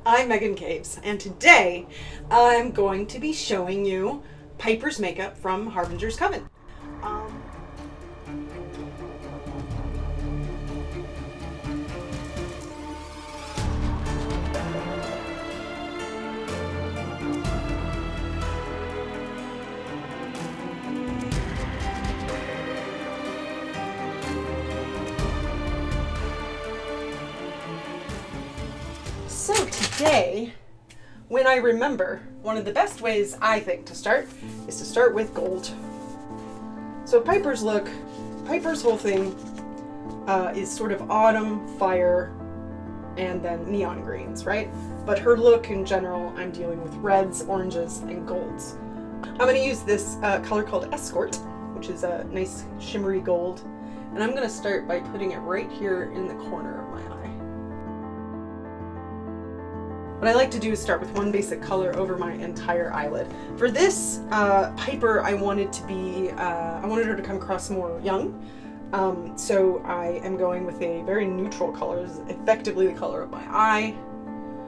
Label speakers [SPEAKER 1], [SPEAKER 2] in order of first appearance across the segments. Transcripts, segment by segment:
[SPEAKER 1] I'm Megan Caves, and today I'm going to be showing you Piper's makeup from Harbingers Coven. So today, when I remember, one of the best ways I think to start is to start with gold. So Piper's whole thing is sort of autumn, fire, and then neon greens, right? But her look in general, I'm dealing with reds, oranges, and golds. I'm going to use this color called Escort, which is a nice shimmery gold. And I'm going to start by putting it right here in the corner of my eye. What I like to do is start with one basic color over my entire eyelid. For this Piper, I wanted her to come across more young. So I am going with a very neutral color, effectively the color of my eye.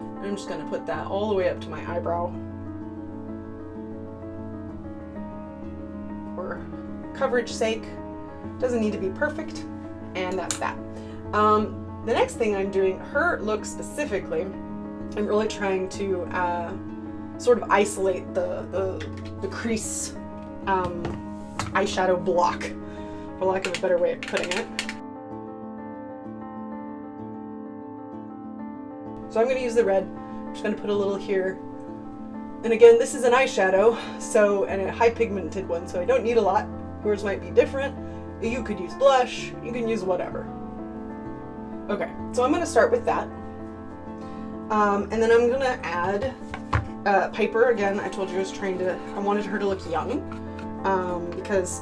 [SPEAKER 1] And I'm just going to put that all the way up to my eyebrow. For coverage sake, doesn't need to be perfect, and that's that. The next thing I'm doing, her look specifically, I'm really trying to sort of isolate the crease eyeshadow block, for lack of a better way of putting it. So I'm going to use the red. I'm just going to put a little here. And again, this is an eyeshadow, and a high pigmented one, so I don't need a lot. Yours might be different. You could use blush. You can use whatever. Okay, so I'm going to start with that. And then I'm going to add Piper. Again, I told you I wanted her to look young, because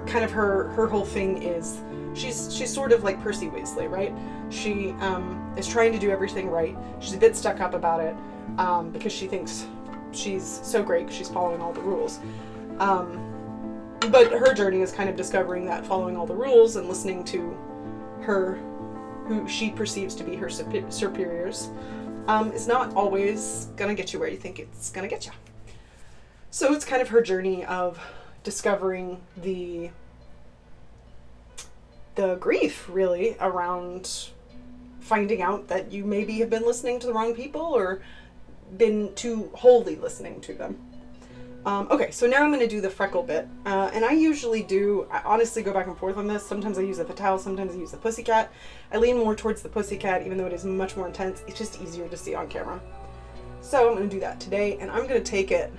[SPEAKER 1] kind of her whole thing is, she's sort of like Percy Weasley, right? She is trying to do everything right. She's a bit stuck up about it, because she thinks she's so great because she's following all the rules. But her journey is kind of discovering that following all the rules and listening to who she perceives to be her superiors, is not always gonna get you where you think it's gonna get you. So it's kind of her journey of discovering the grief, really, around finding out that you maybe have been listening to the wrong people or been too wholly listening to them. Okay, so now I'm going to do the freckle bit, and I honestly go back and forth on this. Sometimes I use the Fatale, sometimes I use the Pussycat. I lean more towards the Pussycat, even though it is much more intense. It's just easier to see on camera. So I'm going to do that today, and I'm going to take it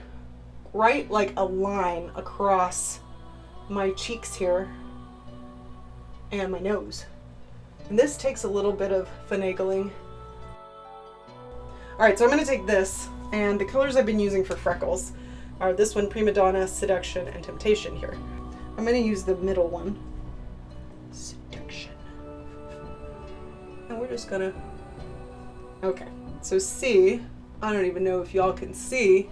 [SPEAKER 1] right like a line across my cheeks here and my nose. And this takes a little bit of finagling. Alright, so I'm going to take this, and the colors I've been using for freckles are this one, Prima Donna, Seduction, and Temptation here. I'm going to use the middle one, Seduction. And we're just going to... Okay, so see, I don't even know if y'all can see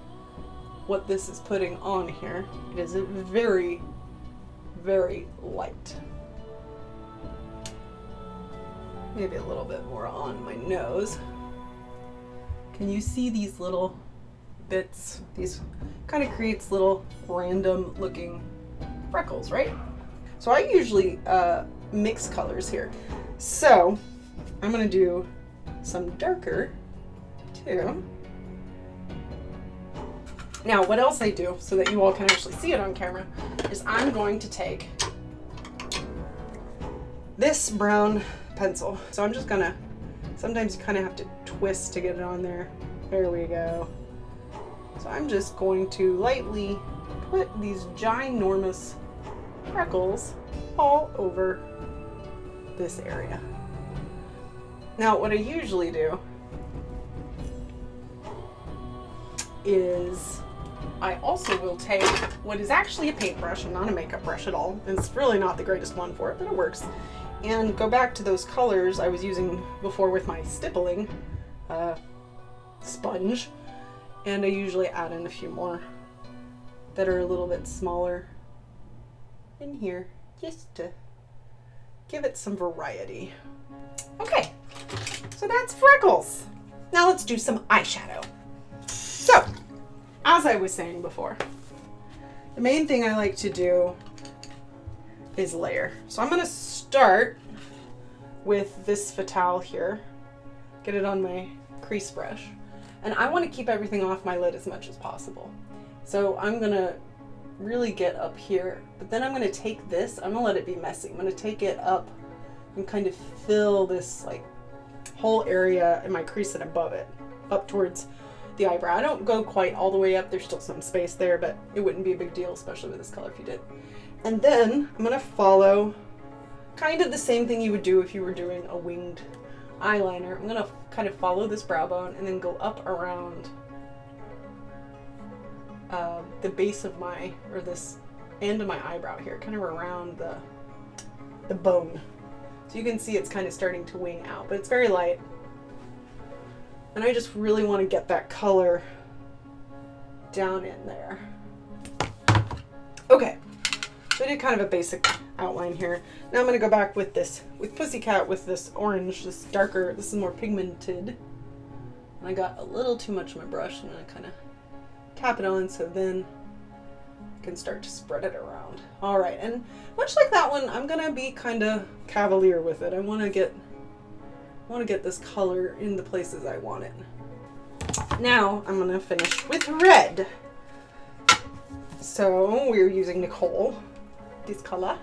[SPEAKER 1] what this is putting on here. It is very, very light. Maybe a little bit more on my nose. Can you see these little bits? These kind of creates little random looking freckles, right? So I usually mix colors here. So I'm going to do some darker too. Now what else I do so that you all can actually see it on camera is I'm going to take this brown pencil. So I'm just going to, sometimes you kind of have to twist to get it on there. There we go. So I'm just going to lightly put these ginormous freckles all over this area. Now what I usually do is I also will take what is actually a paintbrush and not a makeup brush at all. And it's really not the greatest one for it, but it works. And go back to those colors I was using before with my stippling sponge. And I usually add in a few more that are a little bit smaller in here, just to give it some variety. Okay, so that's freckles. Now let's do some eyeshadow. So, as I was saying before, the main thing I like to do is layer. So I'm going to start with this Fatale here, get it on my crease brush, and I want to keep everything off my lid as much as possible. So I'm going to really get up here, but then I'm going to take this, I'm going to let it be messy. I'm going to take it up and kind of fill this like whole area in my crease and above it, up towards the eyebrow. I don't go quite all the way up, there's still some space there, but it wouldn't be a big deal, especially with this color if you did. And then I'm going to follow kind of the same thing you would do if you were doing a winged eyeliner. I'm going to kind of follow this brow bone and then go up around the base of my, or this end of my eyebrow here, kind of around the bone. So you can see it's kind of starting to wing out, but it's very light. And I just really want to get that color down in there. Okay, so I did kind of a basic outline here. Now I'm going to go back with this, with Pussycat, with this orange, this darker, this is more pigmented. And I got a little too much on my brush. I'm going to kind of tap it on so then I can start to spread it around. All right, and much like that one, I'm going to be kind of cavalier with it. I want to get this color in the places I want it. Now I'm going to finish with red. So we're using Nicole, this color.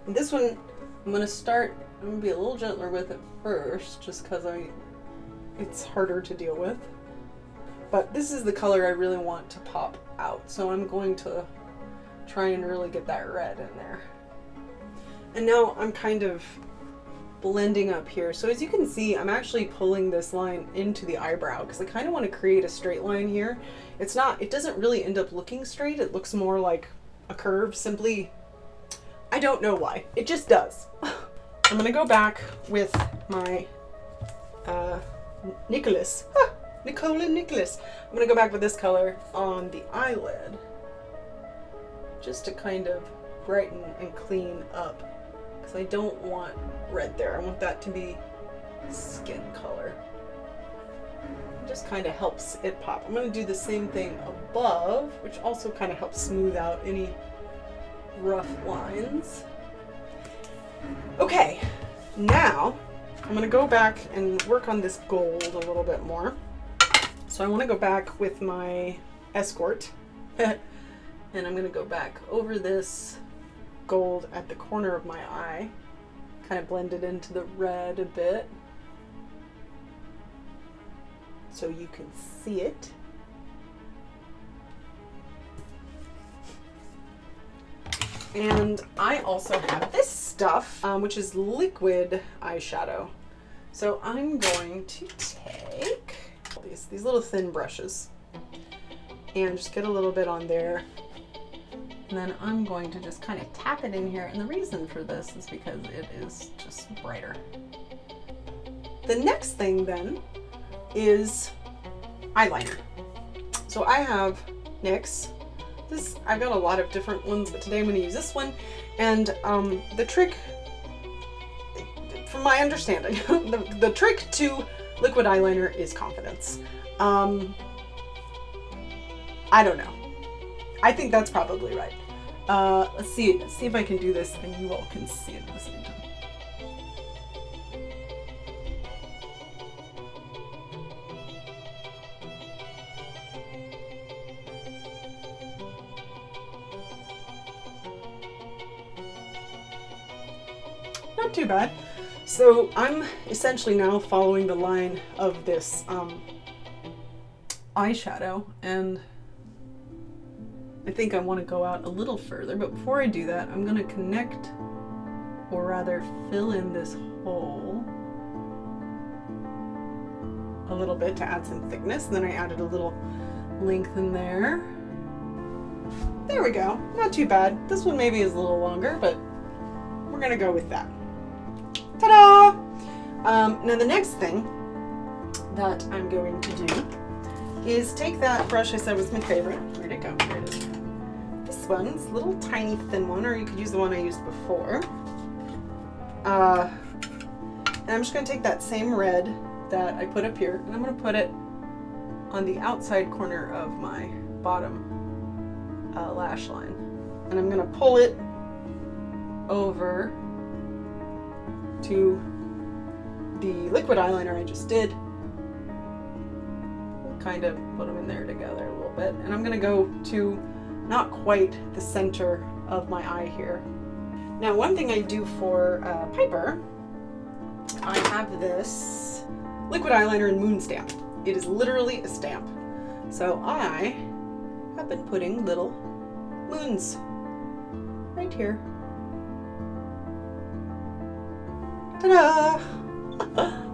[SPEAKER 1] And this one, I'm going to be a little gentler with it first, just because it's harder to deal with. But this is the color I really want to pop out. So I'm going to try and really get that red in there. And now I'm kind of blending up here. So as you can see, I'm actually pulling this line into the eyebrow because I kind of want to create a straight line here. It doesn't really end up looking straight. It looks more like a curve, simply, I don't know why. It just does. I'm going to go back with my Nicholas. Nicole and Nicholas. I'm going to go back with this color on the eyelid just to kind of brighten and clean up, because I don't want red there. I want that to be skin color. It just kind of helps it pop. I'm going to do the same thing above, which also kind of helps smooth out any rough lines. Okay, now I'm going to go back and work on this gold a little bit more. So I want to go back with my Escort and I'm going to go back over this gold at the corner of my eye, kind of blend it into the red a bit so you can see it. And I also have this stuff, which is liquid eyeshadow. So I'm going to take these little thin brushes and just get a little bit on there. And then I'm going to just kind of tap it in here. And the reason for this is because it is just brighter. The next thing then is eyeliner. So I have NYX. I've got a lot of different ones, but today I'm going to use this one. And the trick, from my understanding, the trick to liquid eyeliner is confidence. I don't know. I think that's probably right. Let's see if I can do this and you all can see it at the same time. Not too bad. So I'm essentially now following the line of this eyeshadow, and I think I want to go out a little further, but before I do that, I'm going to connect, or rather fill in this hole a little bit to add some thickness. And then I added a little length in there. There we go. Not too bad. This one maybe is a little longer, but we're going to go with that. Ta-da! Now the next thing that I'm going to do is take that brush I said was my favorite. Where'd it go? Here it is. This one, this little tiny thin one, or you could use the one I used before. And I'm just going to take that same red that I put up here, and I'm going to put it on the outside corner of my bottom lash line. And I'm going to pull it over to the liquid eyeliner I just did. Kind of put them in there together a little bit. And I'm going to go to not quite the center of my eye here. Now, one thing I do for Piper, I have this liquid eyeliner in Moon Stamp. It is literally a stamp. So I have been putting little moons right here. Ta-da!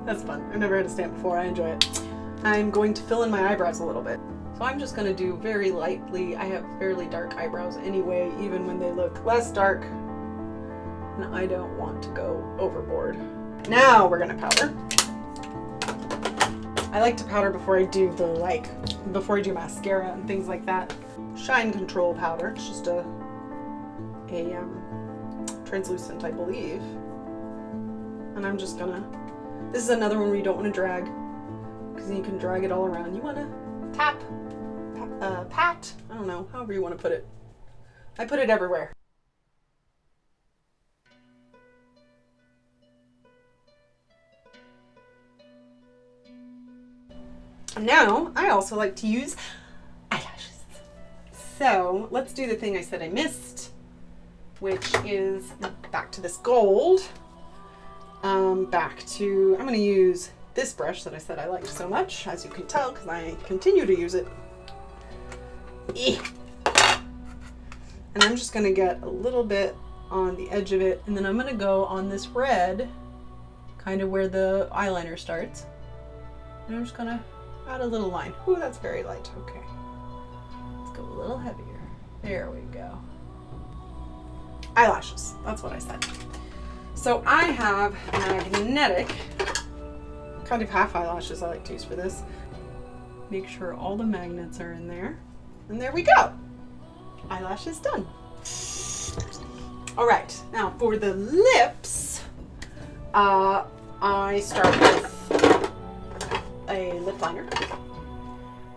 [SPEAKER 1] That's fun. I've never had a stamp before. I enjoy it. I'm going to fill in my eyebrows a little bit. So I'm just going to do very lightly. I have fairly dark eyebrows anyway, even when they look less dark. And I don't want to go overboard. Now we're going to powder. I like to powder before I do before I do mascara and things like that. Shine Control powder. It's just a translucent, I believe. And I'm just gonna, this is another one where you don't want to drag, because you can drag it all around. You want to tap, pat, I don't know, however you want to put it. I put it everywhere. And now, I also like to use eyelashes. So, let's do the thing I said I missed, which is back to this gold. I'm going to use this brush that I said I liked so much, as you can tell, because I continue to use it. And I'm just going to get a little bit on the edge of it, and then I'm going to go on this red, kind of where the eyeliner starts. And I'm just going to add a little line. Ooh, that's very light. Okay. Let's go a little heavier. There we go. Eyelashes. That's what I said. So I have magnetic, kind of half eyelashes I like to use for this. Make sure all the magnets are in there. And there we go. Eyelashes done. All right, now for the lips, I start with a lip liner.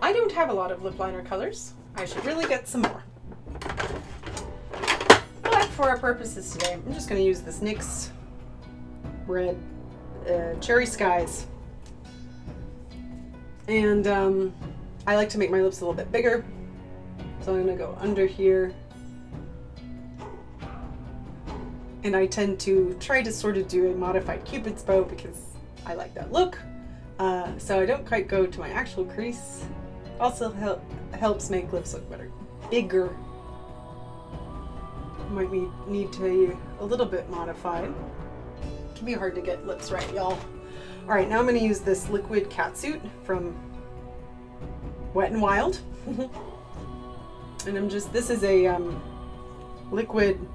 [SPEAKER 1] I don't have a lot of lip liner colors. I should really get some more. But for our purposes today, I'm just going to use this NYX red Cherry Skies. And I like to make my lips a little bit bigger. So I'm going to go under here. And I tend to try to sort of do a modified Cupid's bow because I like that look. So I don't quite go to my actual crease. Also helps make lips look better, bigger. Might need to be a little bit modified. It can be hard to get lips right, y'all. All right, now I'm going to use this liquid catsuit from Wet n Wild. And this is a liquid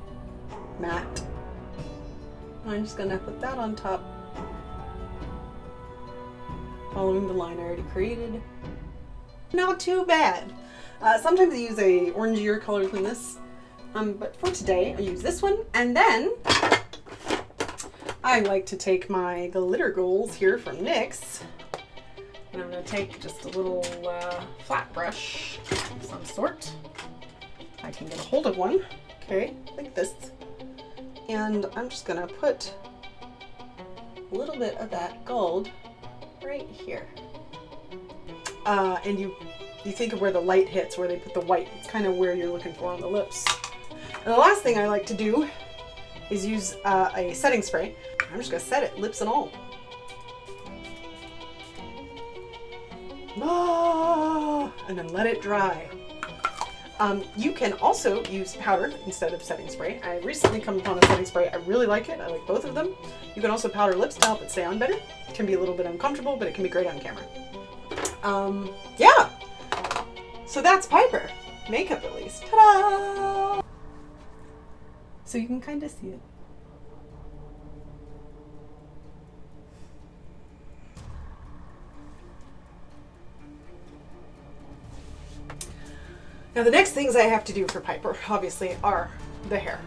[SPEAKER 1] matte. I'm just going to put that on top, following the line I already created. Not too bad. Sometimes I use a orangier color than this, but for today I use this one. And then I like to take my glitter goals here from NYX, and I'm going to take just a little flat brush of some sort. I can get a hold of one. Okay, like this. And I'm just going to put a little bit of that gold right here. And you think of where the light hits, where they put the white. It's kind of where you're looking for on the lips. And the last thing I like to do is use a setting spray. I'm just going to set it, lips and all. And then let it dry. You can also use powder instead of setting spray. I recently come upon a setting spray. I really like it. I like both of them. You can also powder lips to help it stay on better. It can be a little bit uncomfortable, but it can be great on camera. Yeah. So that's Piper. Makeup, at least. Ta-da! So you can kind of see it. Now the next things I have to do for Piper, obviously, are the hair.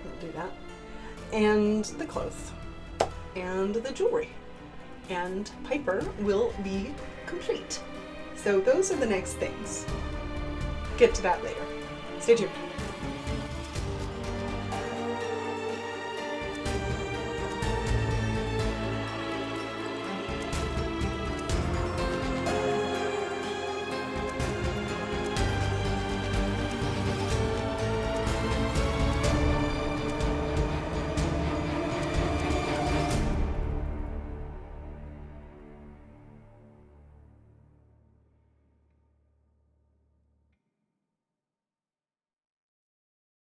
[SPEAKER 1] I'll do that. And the clothes. And the jewelry. and Piper will be complete. So those are the next things. Get to that later. Stay tuned.